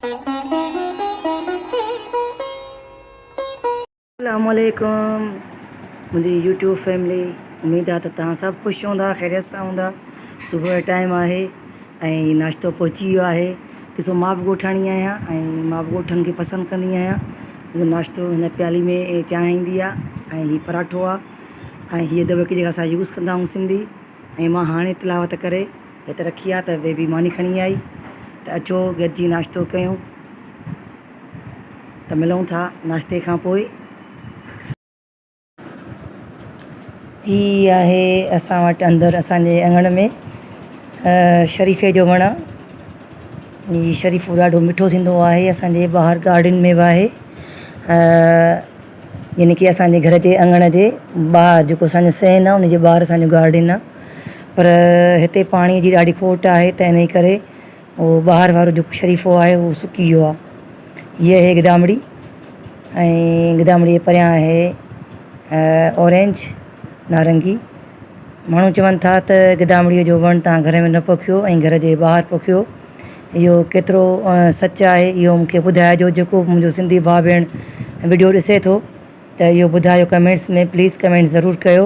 अस्सलामुअलैकुम मुंहिंजी YouTube family. उम्मीद आहे त तव्हां सभु ख़ुशि हूंदा, ख़ैरियत सां हूंदा। सुबुह जो टाइम आहे ऐं नाश्तो पहुची वियो आहे। ॾिसो, मां बि ॻोठाणी आहियां ऐं मां बि ॻोठनि खे पसंदि कंदी आहियां। नाश्तो हिन प्याली में चांहि ईंदी आहे ऐं हीअ पराठो आहे ऐं हीअ दॿकी जेका असां यूज़ कंदा आहियूं सिंधी। ऐं मां हाणे तिलावत करे हिते रखी आहे त बेबी मानी खणी आई त अचो गॾिजी नाश्तो कयूं। त मिलूं था नाश्ते खां पोइ। हीअ आहे असां वटि अंदरि असांजे अङण में शरीफ़े जो वणु आहे। हीअ शरीफ़ो ॾाढो मिठो थींदो आहे। असांजे ॿाहिरि गार्डन में बि आहे, यानी कि असांजे घर जे अङण जे ॿाहिरि जेको असांजो सहन आहे उनजे ॿाहिरि असांजो गार्डन आहे। पर हिते पाणीअ जी ॾाढी खोट आहे त इन करे उहो ॿाहिरि वारो जेको शरीफ़ो आहे उहो सुकी वियो आहे। हीअ आहे गिदामिड़ी ऐं गिदामिड़ी जे परियां आहे ऑरेंज नारंगी। माण्हू चवनि था त गिदामिड़ीअ जो वणु तव्हां घर में न पोखियो ऐं घर जे ॿाहिरि पोखियो। इहो केतिरो सच आहे इहो मूंखे ॿुधाइजो। जेको मुंहिंजो सिंधी भाउ भेण वीडियो ॾिसे थो त इहो ॿुधायो कमेंट्स में, प्लीज़ कमेंट ज़रूरु कयो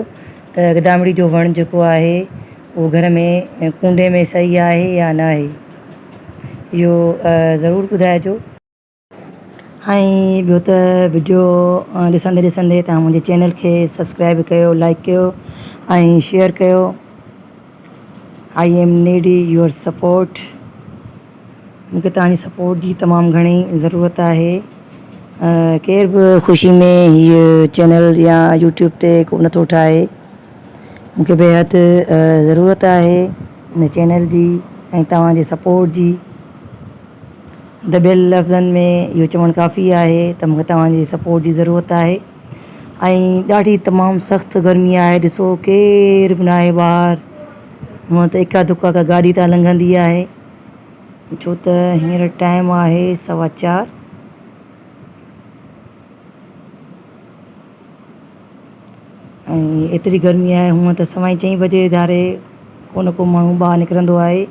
त गिदामिड़ी जो वणु जेको आहे उहो घर में कूंडे में सही आहे या न आहे, इहो ज़रूरु ॿुधाइजो। ऐं ॿियो त वीडियो ॾिसंदे ॾिसंदे तव्हां मुंहिंजे चैनल खे सब्सक्राइब कयो, लाइक कयो ऐं शेयर कयो। I am needy your support. मूंखे तव्हांजी सपोर्ट जी तमामु घणी ज़रूरत आहे। केर बि ख़ुशी में हीअ चैनल या यूट्यूब ते को नथो ठाहे। मूंखे बेहद ज़रूरत आहे हिन चैनल जी ऐं तव्हांजे सपोर्ट जी। दॿियल लफ़्ज़नि में इहो चवणु काफ़ी आहे त मूंखे तव्हांजी सपोर्ट जी ज़रूरत आहे। ऐं ॾाढी तमामु सख़्तु गर्मी आहे। ॾिसो केर बि न आहे ॿाहिरि। हूअं त इका दुका का गाॾी त लंघंदी आहे, छो त हींअर टाइम आहे 4:15। ऐं एतिरी गर्मी आहे। हूअं त 4:15 बजे धारे को न को माण्हू ॿाहिरि निकिरंदो आहे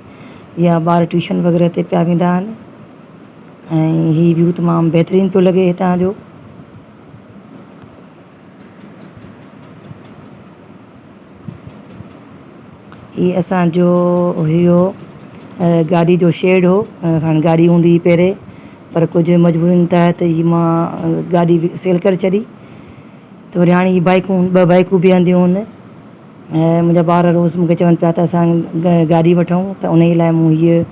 या ॿार ट्यूशन वग़ैरह ते पिया वेंदा आहिनि। ऐं हीअ व्यू तमामु बहितरीनु पियो लॻे हितां जो। हीअ असांजो हुयो गाॾी जो शेड हो। असां गाॾी हूंदी हुई पहिरें, पर कुझु मजबूरियुनि तहत ही मां गाॾी सेल करे छॾी त वरी हाणे हीअ बाइकूं 2 बाइकूं बीहंदियूं आहिनि। ऐं मुंहिंजा ॿार रोज़ु मूंखे चवनि पिया त असां गाॾी वठूं, त उन ई लाइ मूं हीअ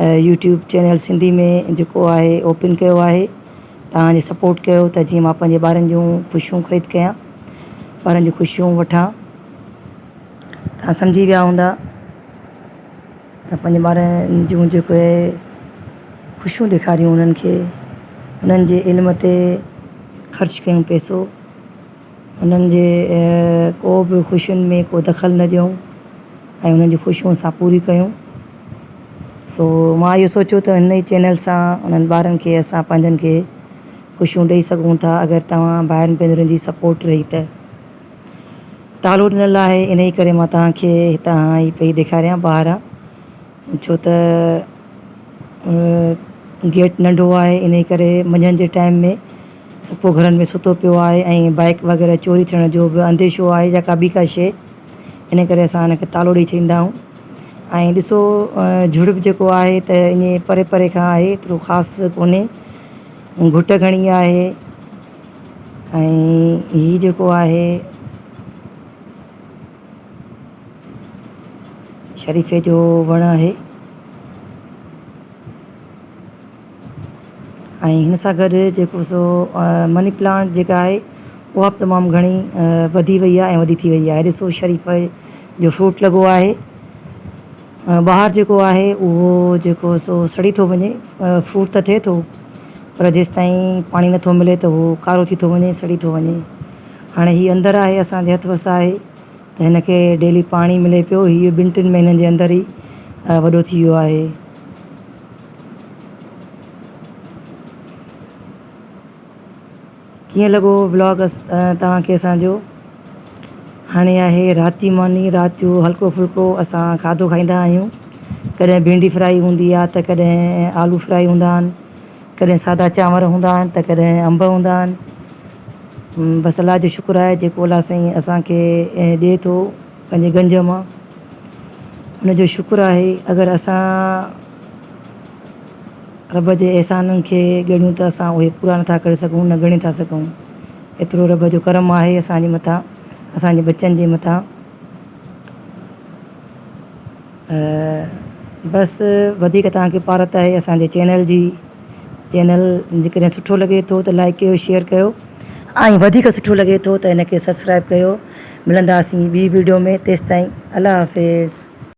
यूट्यूब चैनल सिंधी में जेको आहे ओपन कयो आहे। तव्हांजे सपोर्ट कयो त जीअं मां पंहिंजे ॿारनि जूं ख़ुशियूं ख़रीद कयां, ॿारनि जूं ख़ुशियूं वठां। तव्हां सम्झी विया हूंदा त पंहिंजे ॿारनि जूं जेके ख़ुशियूं ॾेखारियूं, उन्हनि खे उन्हनि जे इल्म ते ख़र्चु कयूं पैसो, उन्हनि जे को बि ख़ुशियुनि में को दख़ल न ॾियूं ऐं उन्हनि जूं ख़ुशियूं असां पूरी कयूं। सो मां इहो सोचियो त हिन ई चैनल सां उन्हनि ॿारनि खे असां पंहिंजनि खे ख़ुशियूं ॾेई सघूं था, अगरि तव्हां भाइरनि भेनरुनि जी सपोर्ट रही त। तालो ॾिनल आहे, इन ई करे मां तव्हांखे हितां ई पई ॾेखारियां ॿाहिरां, छो त गेट नंढो आहे। इन ई करे मंझंदि जे टाइम में सभु घरनि में सुतो पियो आहे ऐं बाइक वग़ैरह चोरी थियण जो बि अंदेशो आहे या का ॿी का शइ। इन करे असां हिनखे तालो ॾेई छॾींदा आहियूं। ऐं ॾिसो झुड़ बि जेको आहे त ईअं परे परे खां आहे, एतिरो ख़ासि कोन्हे, घुट घणी आहे। ऐं हीअ जेको आहे शरीफ़े जो वणु आहे। ऐं हिन सां गॾु जेको सो मनी प्लांट जेका आहे उहा बि तमामु घणी वधी वई आहे ऐं वॾी थी वई आहे। ॾिसो शरीफ़े जो फ्रूट लॻो आहे। ॿाहिरि जेको आहे उहो जेको सो सड़ी थो वञे, फ्रूट त थिए थो, पर जेसिताईं पाणी नथो मिले त उहो कारो थी थो वञे, सड़ी थो वञे। हाणे हीअ अंदरि आहे, असांजे हथ वस आहे त हिनखे डेली पाणी मिले पियो। हीअ 2-3 महीननि जे अंदरि ई वॾो थी वियो आहे। कीअं लॻो व्लॉग तव्हांखे असांजो? हाणे आहे राति जी मानी। राति जो हल्को फुल्को असां खाधो खाईंदा आहियूं। कॾहिं भिंडी फ्राई हूंदी आहे त कॾहिं आलू फ्राई हूंदा आहिनि कॾहिं सादा चांवर हूंदा आहिनि त कॾहिं अंब हूंदा आहिनि। बसि अलाह जो शुक्र आहे जेको अलाह साईं असांखे ॾिए थो पंहिंजे गंज मां, उनजो शुक्र आहे। अगरि असां रब जे अहसाननि खे ॻणियूं त असां उहे पूरा नथा करे सघूं, न ॻणे था सघूं। एतिरो रब जो करम आहे असांजे मथां, असांजे बचनि जे मथां। बसि वधीक तव्हांखे पारत आहे असांजे चैनल जी। चैनल जेकॾहिं सुठो लॻे थो त लाइक कयो, शेयर कयो, ऐं वधीक सुठो लॻे थो त हिनखे सब्सक्राइब कयो। मिलंदासीं ॿी वीडियो में, तेसिताईं अल्लाह हाफ़िज़।